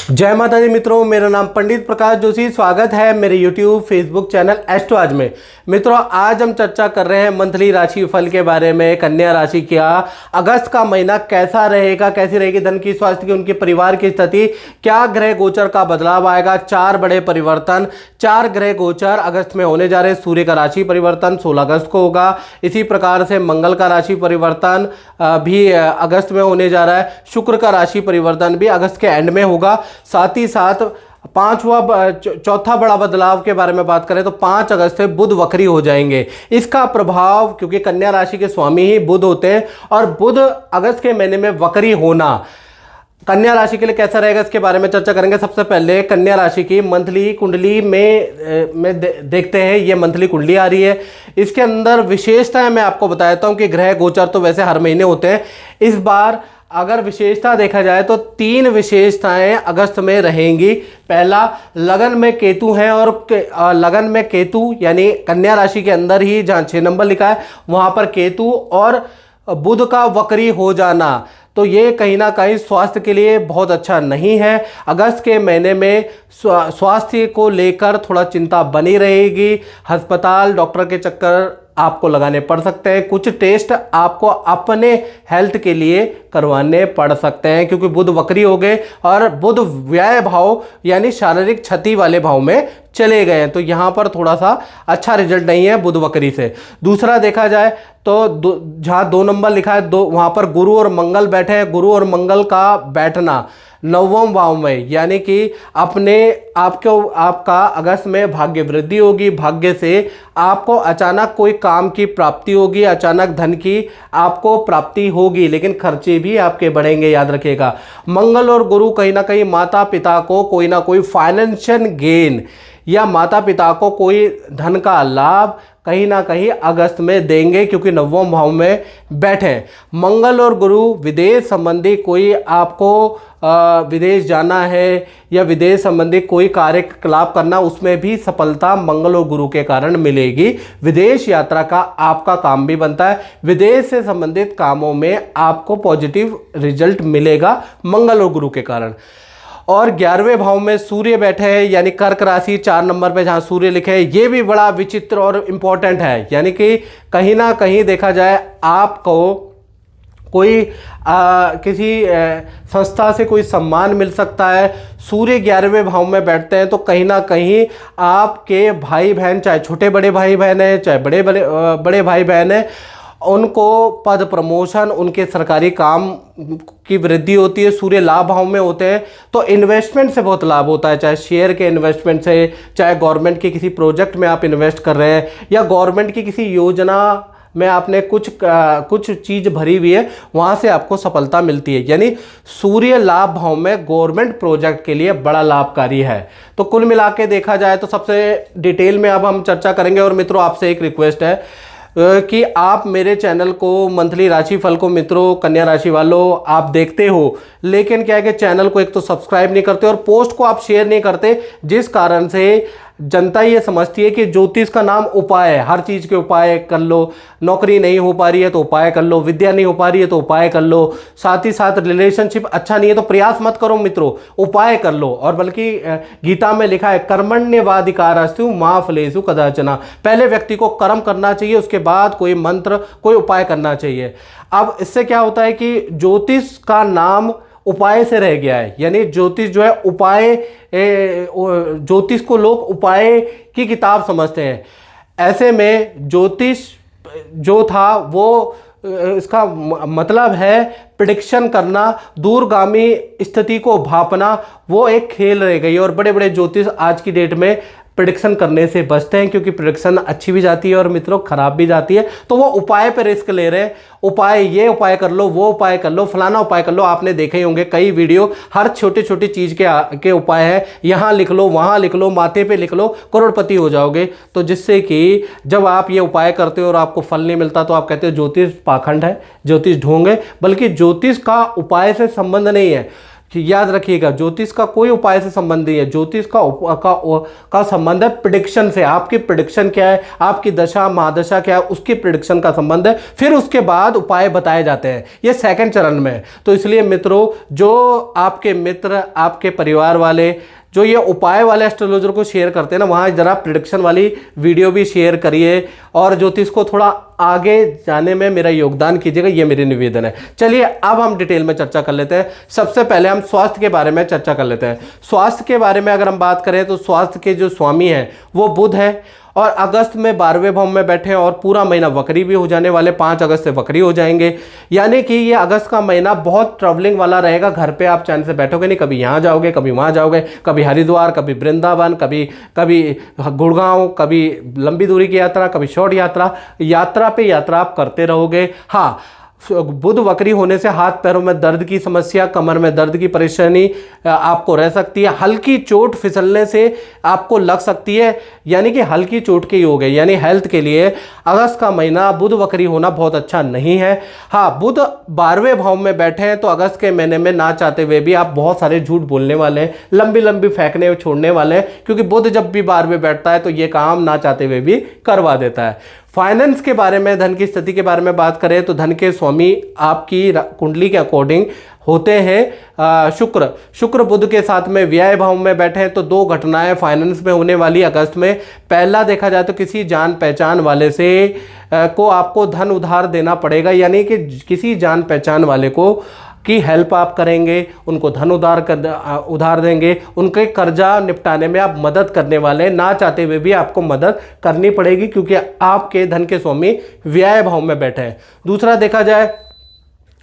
जय माता दी मित्रों, मेरा नाम पंडित प्रकाश जोशी। स्वागत है मेरे YouTube फेसबुक चैनल एस्ट्रो आज में। मित्रों, आज हम चर्चा कर रहे हैं मंथली राशि फल के बारे में। कन्या राशि क्या अगस्त का महीना कैसा रहेगा, कैसी रहेगी धन की, स्वास्थ्य की, उनके परिवार की स्थिति, क्या ग्रह गोचर का बदलाव आएगा। 4 बड़े परिवर्तन, 4 ग्रह गोचर अगस्त में होने जा रहे हैं। सूर्य का राशि परिवर्तन 16 अगस्त को होगा। इसी प्रकार से मंगल का राशि परिवर्तन भी अगस्त में होने जा रहा है। शुक्र का राशि परिवर्तन भी अगस्त के एंड में होगा। साथ ही साथ चौथा बड़ा बदलाव के बारे में बात करें तो 5 अगस्त से बुध वक्री हो जाएंगे। इसका प्रभाव, क्योंकि कन्या राशि के स्वामी ही बुध होते हैं और बुध अगस्त के महीने में वक्री होना कन्या राशि के लिए कैसा रहेगा, इसके बारे में चर्चा करेंगे। सबसे पहले कन्या राशि की मंथली कुंडली में देखते हैं। ये मंथली कुंडली आ रही है। इसके अंदर विशेषताएं मैं आपको बताता हूं कि ग्रह गोचर तो वैसे हर महीने होते हैं। इस बार अगर विशेषता देखा जाए तो 3 विशेषताएं अगस्त में रहेंगी। पहला, लगन में केतु है और लगन में केतु यानी कन्या राशि के अंदर ही जहां 6 नंबर लिखा है वहां पर केतु और बुध का वक्री हो जाना, तो ये कहीं ना कहीं स्वास्थ्य के लिए बहुत अच्छा नहीं है। अगस्त के महीने में स्वास्थ्य को लेकर थोड़ा चिंता बनी रहेगी। अस्पताल, डॉक्टर के चक्कर आपको लगाने पड़ सकते हैं। कुछ टेस्ट आपको अपने हेल्थ के लिए करवाने पड़ सकते हैं, क्योंकि बुध वक्री हो गए और बुध व्यय भाव यानी शारीरिक क्षति वाले भाव में चले गए हैं। तो यहां पर थोड़ा सा अच्छा रिजल्ट नहीं है बुध वक्री से। दूसरा देखा जाए तो जहां 2 नंबर लिखा है वहां पर गुरु और मंगल बैठे हैं। गुरु और मंगल का बैठना 9वें भाव में, यानी कि आपका अगस्त में भाग्य वृद्धि होगी। भाग्य से आपको अचानक कोई काम की प्राप्ति होगी, अचानक धन की आपको प्राप्ति होगी, लेकिन खर्चे भी आपके बढ़ेंगे, याद रखिएगा। मंगल और गुरु कहीं ना कहीं माता पिता को कोई ना कोई फाइनेंशियल गेन या माता पिता को कोई धन का लाभ कहीं ना कहीं अगस्त में देंगे, क्योंकि 9वें भाव में बैठे। मंगल और गुरु विदेश संबंधी कोई आपको विदेश जाना है या विदेश संबंधी कोई कार्यकलाप करना, उसमें भी सफलता मंगल और गुरु के कारण मिलेगी। विदेश यात्रा का आपका काम भी बनता है। विदेश से संबंधित कामों में आपको पॉजिटिव रिजल्ट मिलेगा मंगल और गुरु के कारण। और 11वें भाव में सूर्य बैठे हैं, यानी कर्क राशि 4 नंबर पे जहां सूर्य लिखे है, ये भी बड़ा विचित्र और इंपॉर्टेंट है। यानी कि कहीं ना कहीं देखा जाए आपको कोई किसी संस्था से कोई सम्मान मिल सकता है। सूर्य 11वें भाव में बैठते हैं तो कहीं ना कहीं आपके भाई बहन, चाहे छोटे बड़े भाई बहन हैं चाहे बड़े भाई बहन हैं, उनको पद प्रमोशन, उनके सरकारी काम की वृद्धि होती है। सूर्य लाभ भाव में होते हैं तो इन्वेस्टमेंट से बहुत लाभ होता है, चाहे शेयर के इन्वेस्टमेंट से, चाहे गवर्नमेंट के किसी प्रोजेक्ट में आप इन्वेस्ट कर रहे हैं या गवर्नमेंट की किसी योजना में आपने कुछ चीज़ भरी हुई है, वहाँ से आपको सफलता मिलती है। यानी सूर्य लाभ भाव में गवर्नमेंट प्रोजेक्ट के लिए बड़ा लाभकारी है। तो कुल मिला के देखा जाए तो सबसे डिटेल में अब हम चर्चा करेंगे। और मित्रों, आपसे एक रिक्वेस्ट है कि आप मेरे चैनल को, मंथली राशि फल को, मित्रों कन्या राशि वालों आप देखते हो, लेकिन क्या है कि चैनल को एक तो सब्सक्राइब नहीं करते और पोस्ट को आप शेयर नहीं करते, जिस कारण से जनता ये समझती है कि ज्योतिष का नाम उपाय है। हर चीज़ के उपाय कर लो, नौकरी नहीं हो पा रही है तो उपाय कर लो, विद्या नहीं हो पा रही है तो उपाय कर लो, साथ ही साथ रिलेशनशिप अच्छा नहीं है तो प्रयास मत करो मित्रों, उपाय कर लो। और बल्कि गीता में लिखा है कर्मण्येवाधिकारस्तु मा फलेषु कदाचन, पहले व्यक्ति को कर्म करना चाहिए, उसके बाद कोई मंत्र, कोई उपाय करना चाहिए। अब इससे क्या होता है कि ज्योतिष का नाम उपाय से रह गया है। यानी ज्योतिष जो है उपाय, ज्योतिष को लोग उपाय की किताब समझते हैं। ऐसे में ज्योतिष जो था वो, इसका मतलब है प्रेडिक्शन करना, दूरगामी स्थिति को भापना, वो एक खेल रह गई। और बड़े बड़े ज्योतिष आज की डेट में प्रेडिक्शन करने से बचते हैं, क्योंकि प्रेडिक्शन अच्छी भी जाती है और मित्रों खराब भी जाती है। तो वो उपाय पे रिस्क ले रहे हैं, उपाय, ये उपाय कर लो, वो उपाय कर लो, फलाना उपाय कर लो। आपने देखे ही होंगे कई वीडियो, हर छोटी छोटी चीज़ के उपाय है, यहाँ लिख लो, वहाँ लिख लो, माथे पे लिख लो, करोड़पति हो जाओगे। तो जिससे कि जब आप ये उपाय करते हो और आपको फल नहीं मिलता तो आप कहते हो ज्योतिष पाखंड है, ज्योतिष ढोंग है। बल्कि ज्योतिष का उपाय से संबंध नहीं है, याद रखिएगा, ज्योतिष का कोई उपाय से संबंध नहीं है। ज्योतिष का संबंध है प्रिडिक्शन से। आपकी प्रिडिक्शन क्या है, आपकी दशा महादशा क्या है, उसकी प्रिडिक्शन का संबंध है। फिर उसके बाद उपाय बताए जाते हैं, ये सेकंड चरण में। तो इसलिए मित्रों, जो आपके मित्र, आपके परिवार वाले जो ये उपाय वाले एस्ट्रोलॉजर को शेयर करते हैं ना, वहाँ जरा प्रिडिक्शन वाली वीडियो भी शेयर करिए और ज्योतिष को थोड़ा आगे जाने में मेरा योगदान कीजिएगा, ये मेरी निवेदन है। चलिए अब हम डिटेल में चर्चा कर लेते हैं। सबसे पहले हम स्वास्थ्य के बारे में चर्चा कर लेते हैं। स्वास्थ्य के बारे में अगर हम बात करें तो स्वास्थ्य के जो स्वामी हैं वो बुध है और अगस्त में 12वें भाव में बैठे हैं और पूरा महीना वक्री भी हो जाने वाले, 5 अगस्त से वक्री हो जाएंगे। यानी कि ये अगस्त का महीना बहुत ट्रैवलिंग वाला रहेगा। घर पे आप चैन से बैठोगे नहीं, कभी यहाँ जाओगे, कभी वहाँ जाओगे, कभी हरिद्वार, कभी वृंदावन, कभी गुड़गांव, कभी लंबी दूरी की यात्रा, कभी शॉर्ट यात्रा पे यात्रा आप करते रहोगे। हाँ, बुध वक्री होने से हाथ पैरों में दर्द की समस्या, कमर में दर्द की परेशानी आपको रह सकती है। हल्की चोट फिसलने से आपको लग सकती है, यानी कि हल्की चोट के योग है। यानी हेल्थ के लिए अगस्त का महीना बुध वक्री होना बहुत अच्छा नहीं है। हाँ, बुध 12वें भाव में बैठे हैं तो अगस्त के महीने में ना चाहते हुए भी आप बहुत सारे झूठ बोलने वाले हैं, लंबी लंबी फेंकने छोड़ने वाले हैं, क्योंकि बुध जब भी 12वें बैठता है तो ये काम ना चाहते हुए भी करवा देता है। फाइनेंस के बारे में, धन की स्थिति के बारे में बात करें तो धन के स्वामी आपकी कुंडली के अकॉर्डिंग होते हैं शुक्र बुध के साथ में व्यय भाव में बैठे हैं। तो 2 घटनाएं फाइनेंस में होने वाली अगस्त में। पहला देखा जाए तो किसी जान पहचान वाले से को आपको धन उधार देना पड़ेगा, यानी कि किसी जान पहचान वाले को की हेल्प आप करेंगे, उनको धन उधार देंगे, उनके कर्जा निपटाने में आप मदद करने वाले हैं। ना चाहते हुए भी आपको मदद करनी पड़ेगी, क्योंकि आपके धन के स्वामी व्यय भाव में बैठे हैं। दूसरा देखा जाए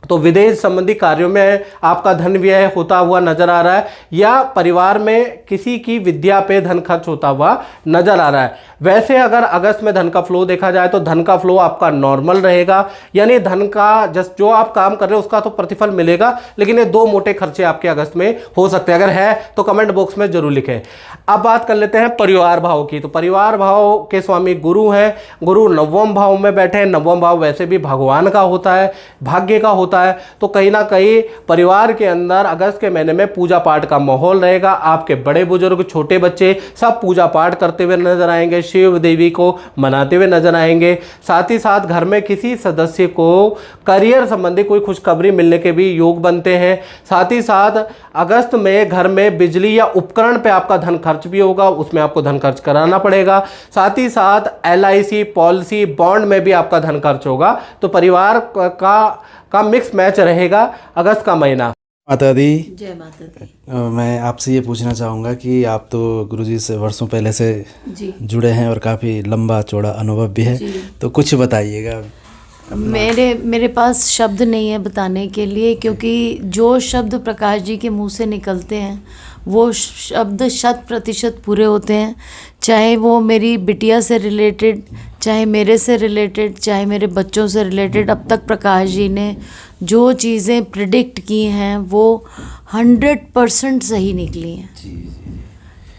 तो विदेश संबंधी कार्यों में आपका धन व्यय होता हुआ नजर आ रहा है, या परिवार में किसी की विद्या पे धन खर्च होता हुआ नजर आ रहा है। वैसे अगर अगस्त में धन का फ्लो देखा जाए तो धन का फ्लो आपका नॉर्मल रहेगा, यानी धन का जो आप काम कर रहे हो उसका तो प्रतिफल मिलेगा, लेकिन ये 2 मोटे खर्चे आपके अगस्त में हो सकते हैं। अगर है तो कमेंट बॉक्स में जरूर लिखें। अब बात कर लेते हैं परिवार भाव की। तो परिवार भाव के स्वामी गुरु हैं। गुरु 9वें भाव में बैठे हैं। 9वां भाव वैसे भी भगवान का होता है, भाग्य का होता है। तो कहीं ना कहीं परिवार के अंदर अगस्त के महीने में पूजा पाठ का माहौल रहेगा। आपके बड़े बुजुर्ग, छोटे बच्चे सब पूजा पाठ करते हुए नजर आएंगे, शिव देवी को मनाते हुए नजर आएंगे। साथ ही साथ घर में किसी सदस्य को करियर संबंधी कोई खुशखबरी मिलने के भी योग बनते हैं। साथ ही साथ अगस्त में घर में बिजली या उपकरण पे आपका धन खर्च भी होगा, उसमें आपको धन खर्च कराना पड़ेगा। साथ ही साथ LIC पॉलिसी बॉन्ड में भी आपका धन खर्च होगा। तो परिवार का मिक्स मैच रहेगा अगस्त का महीना। माता दी, जय माता दी। मैं आपसे ये पूछना चाहूँगा कि आप तो गुरुजी से वर्षों पहले से जी जुड़े हैं और काफ़ी लंबा चौड़ा अनुभव भी है, तो कुछ बताइएगा। मेरे पास शब्द नहीं है बताने के लिए, क्योंकि जो शब्द प्रकाश जी के मुंह से निकलते हैं वो शब्द 100% पूरे होते हैं। चाहे वो मेरी बिटिया से रिलेटेड, चाहे मेरे से रिलेटेड, चाहे मेरे बच्चों से रिलेटेड, अब तक प्रकाश जी ने जो चीज़ें प्रिडिक्ट की हैं वो 100% सही निकली हैं।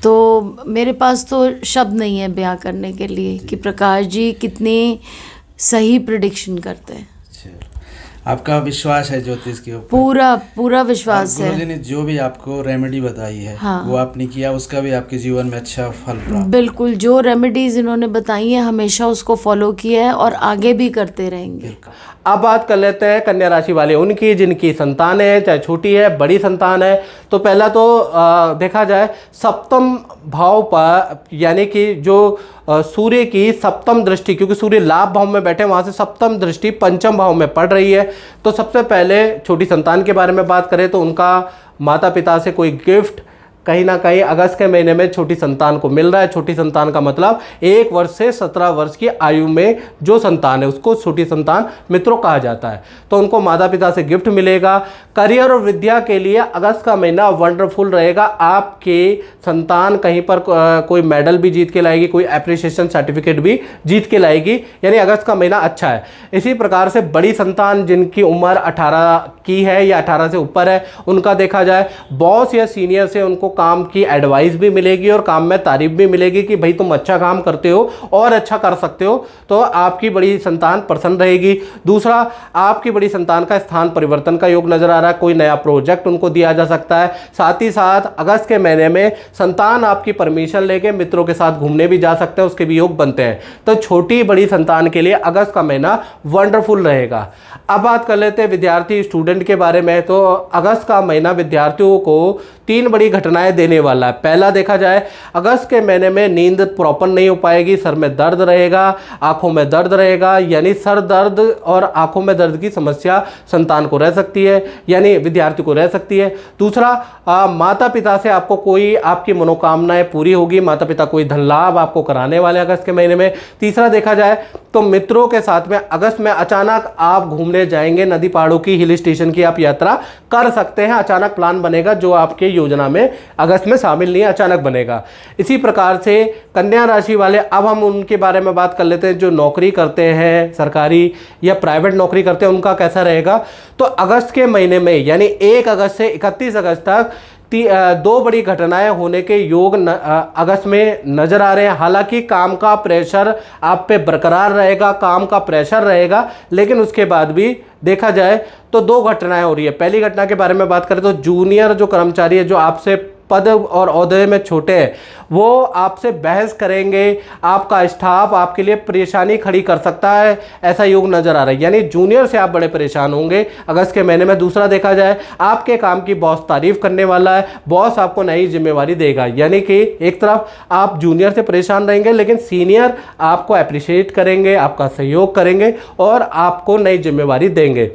तो मेरे पास तो शब्द नहीं है बयां करने के लिए कि प्रकाश जी कितनी सही प्रिडिक्शन करते हैं। आपका विश्वास है ज्योतिष के ऊपर? पूरा विश्वास है। गुरुजी ने जो भी आपको रेमेडी बताई है, हाँ, वो आपने किया, उसका भी आपके जीवन में अच्छा फल प्राप्त? बिल्कुल, जो रेमेडीज इन्होंने बताई है हमेशा उसको फॉलो किया है और आगे भी करते रहेंगे। अब बात कर लेते हैं कन्या राशि वाले, उनकी जिनकी संतान है, चाहे छोटी है बड़ी संतान है। तो पहला तो देखा जाए सप्तम भाव पर, यानी कि जो सूर्य की सप्तम दृष्टि, क्योंकि सूर्य लाभ भाव में बैठे वहाँ से सप्तम दृष्टि पंचम भाव में पड़ रही है। तो सबसे पहले छोटी संतान के बारे में बात करें तो उनका माता पिता से कोई गिफ्ट कहीं ना कहीं अगस्त के महीने में छोटी संतान को मिल रहा है। छोटी संतान का मतलब 1 वर्ष से 17 वर्ष की आयु में जो संतान है उसको छोटी संतान मित्रों कहा जाता है। तो उनको माता पिता से गिफ्ट मिलेगा। करियर और विद्या के लिए अगस्त का महीना वंडरफुल रहेगा। आपके संतान कहीं पर कोई मेडल भी जीत के लाएगी, कोई एप्रिसिएशन सर्टिफिकेट भी जीत के लाएगी, यानी अगस्त का महीना अच्छा है। इसी प्रकार से बड़ी संतान जिनकी उम्र 18 की है या 18 से ऊपर है, उनका देखा जाए बॉस या सीनियर से उनको काम की एडवाइस भी मिलेगी और काम में तारीफ भी मिलेगी कि भाई तुम अच्छा काम करते हो और अच्छा कर सकते हो, तो आपकी बड़ी संतान प्रसन्न रहेगी। दूसरा, आपकी बड़ी संतान का स्थान परिवर्तन का योग नजर आ रहा है, कोई नया प्रोजेक्ट उनको दिया जा सकता है। साथ ही साथ अगस्त के महीने में संतान आपकी परमिशन लेके मित्रों के साथ घूमने भी जा सकते हैं, उसके भी योग बनते हैं। तो छोटी बड़ी संतान के लिए अगस्त का महीना वंडरफुल रहेगा। अब बात कर लेते हैं विद्यार्थी स्टूडेंट के बारे में। तो अगस्त का महीना विद्यार्थियों को 3 बड़ी घटनाएं देने वाला है। पहला देखा जाए, अगस्त के महीने में नींद प्रॉपर नहीं हो पाएगी, सर में दर्द रहेगा, आंखों में दर्द रहेगा, यानी सर दर्द और आंखों में दर्द की समस्या संतान को रह सकती है, यानी विद्यार्थी को रह सकती है। दूसरा, माता पिता से आपको कोई आपकी मनोकामनाएं पूरी होगी, माता पिता कोई धन लाभ आपको कराने वाले अगस्त के महीने में। तीसरा देखा जाए तो मित्रों के साथ में अगस्त में अचानक आप घूमने जाएंगे, नदी पहाड़ों की, हिल स्टेशन की आप यात्रा कर सकते हैं। अचानक प्लान बनेगा जो आपके योजना में अगस्त में शामिल नहीं है, अचानक बनेगा। इसी प्रकार से कन्या राशि वाले, अब हम उनके बारे में बात कर लेते हैं जो नौकरी करते हैं, सरकारी या प्राइवेट नौकरी करते हैं, उनका कैसा रहेगा। तो अगस्त के महीने में यानी 1 अगस्त से 31 अगस्त तक 2 बड़ी घटनाएं होने के योग अगस्त में नजर आ रहे हैं। हालांकि काम का प्रेशर आप पे बरकरार रहेगा, काम का प्रेशर रहेगा, लेकिन उसके बाद भी देखा जाए तो 2 घटनाएं हो रही है। पहली घटना के बारे में बात करें तो जूनियर जो कर्मचारी है, जो आपसे पद और ओहदे में छोटे हैं, वो आपसे बहस करेंगे, आपका स्टाफ आपके लिए परेशानी खड़ी कर सकता है, ऐसा योग नजर आ रहा है। यानी जूनियर से आप बड़े परेशान होंगे अगस्त के महीने में। दूसरा देखा जाए, आपके काम की बॉस तारीफ करने वाला है, बॉस आपको नई जिम्मेवारी देगा, यानी कि एक तरफ आप जूनियर से परेशान रहेंगे लेकिन सीनियर आपको अप्रिशिएट करेंगे, आपका सहयोग करेंगे और आपको नई जिम्मेवारी देंगे।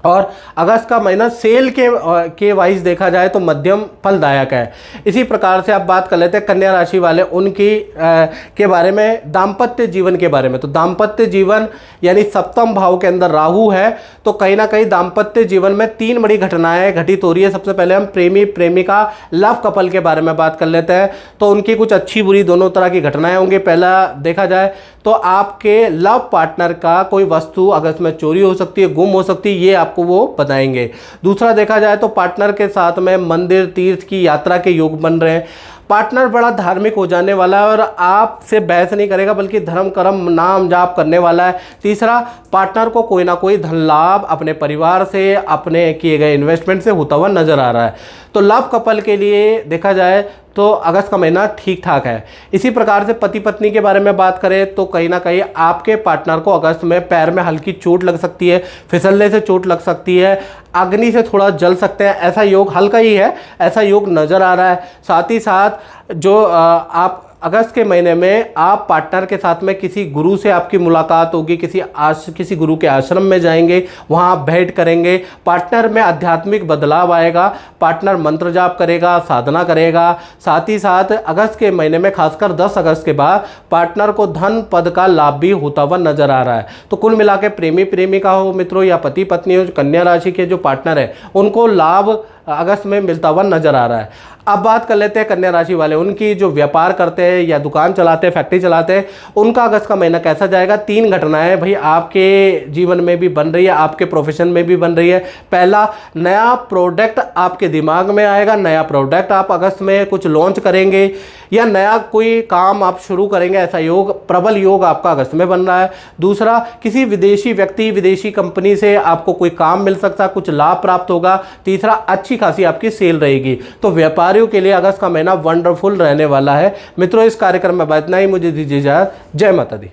और अगस्त का महीना सेल के वाइज देखा जाए तो मध्यम फलदायक है। इसी प्रकार से आप बात कर लेते हैं कन्या राशि वाले, उनकी के बारे में, दाम्पत्य जीवन के बारे में। तो दाम्पत्य जीवन यानी 7वें भाव के अंदर राहु है, तो कहीं ना कहीं दाम्पत्य जीवन में 3 बड़ी घटनाएं घटित हो रही है। सबसे पहले हम प्रेमी प्रेमिका लव कपल के बारे में बात कर लेते हैं। तो उनकी कुछ अच्छी बुरी दोनों तरह की घटनाएं होंगी। पहला देखा जाए तो आपके लव पार्टनर का कोई वस्तु अगस्त में चोरी हो सकती है, गुम हो सकती है, ये आपको वो बताएंगे। दूसरा देखा जाए तो पार्टनर के साथ में मंदिर तीर्थ की यात्रा के योग बन रहे हैं। पार्टनर बड़ा धार्मिक हो जाने वाला है और आपसे बहस नहीं करेगा बल्कि धर्म कर्म नाम जाप करने वाला है। तीसरा, पार्टनर को कोई ना कोई धन लाभ अपने परिवार से, अपने किए गए इन्वेस्टमेंट से होता हुआ नजर आ रहा है। तो लव कपल के लिए देखा जाए तो अगस्त का महीना ठीक ठाक है। इसी प्रकार से पति पत्नी के बारे में बात करें तो कहीं ना कहीं आपके पार्टनर को अगस्त में पैर में हल्की चोट लग सकती है, फिसलने से चोट लग सकती है, अग्नि से थोड़ा जल सकते हैं, ऐसा योग हल्का ही है, ऐसा योग नज़र आ रहा है। साथ ही साथ जो आप अगस्त के महीने में आप पार्टनर के साथ में किसी गुरु से आपकी मुलाकात होगी, किसी गुरु के आश्रम में जाएंगे, वहाँ आप भेंट करेंगे, पार्टनर में आध्यात्मिक बदलाव आएगा, पार्टनर मंत्र जाप करेगा, साधना करेगा। साथ ही साथ अगस्त के महीने में खासकर 10 अगस्त के बाद पार्टनर को धन पद का लाभ भी होता हुआ नजर आ रहा है। तो कुल मिला के प्रेमी प्रेमिका हो मित्रों या पति पत्नी हो, कन्या राशि के जो पार्टनर है उनको लाभ अगस्त में मिलता हुआ नजर आ रहा है। अब बात कर लेते हैं कन्या राशि वाले, उनकी जो व्यापार करते हैं या दुकान चलाते हैं, फैक्ट्री चलाते हैं, उनका अगस्त का महीना कैसा जाएगा। 3 घटनाएं भाई आपके जीवन में भी बन रही है, आपके प्रोफेशन में भी बन रही है। पहला, नया प्रोडक्ट आपके दिमाग में आएगा, नया प्रोडक्ट आप अगस्त में कुछ लॉन्च करेंगे या नया कोई काम आप शुरू करेंगे, ऐसा योग प्रबल योग आपका अगस्त में बन रहा है। दूसरा, किसी विदेशी व्यक्ति विदेशी कंपनी से आपको कोई काम मिल सकता है, कुछ लाभ प्राप्त होगा। तीसरा, अच्छी खासी आपकी सेल रहेगी। तो व्यापारियों के लिए अगस्त का महीना वंडरफुल रहने वाला है। मित्रों, इस कार्यक्रम में इतना ही, मुझे दीजिए इजाजत। जय माता दी।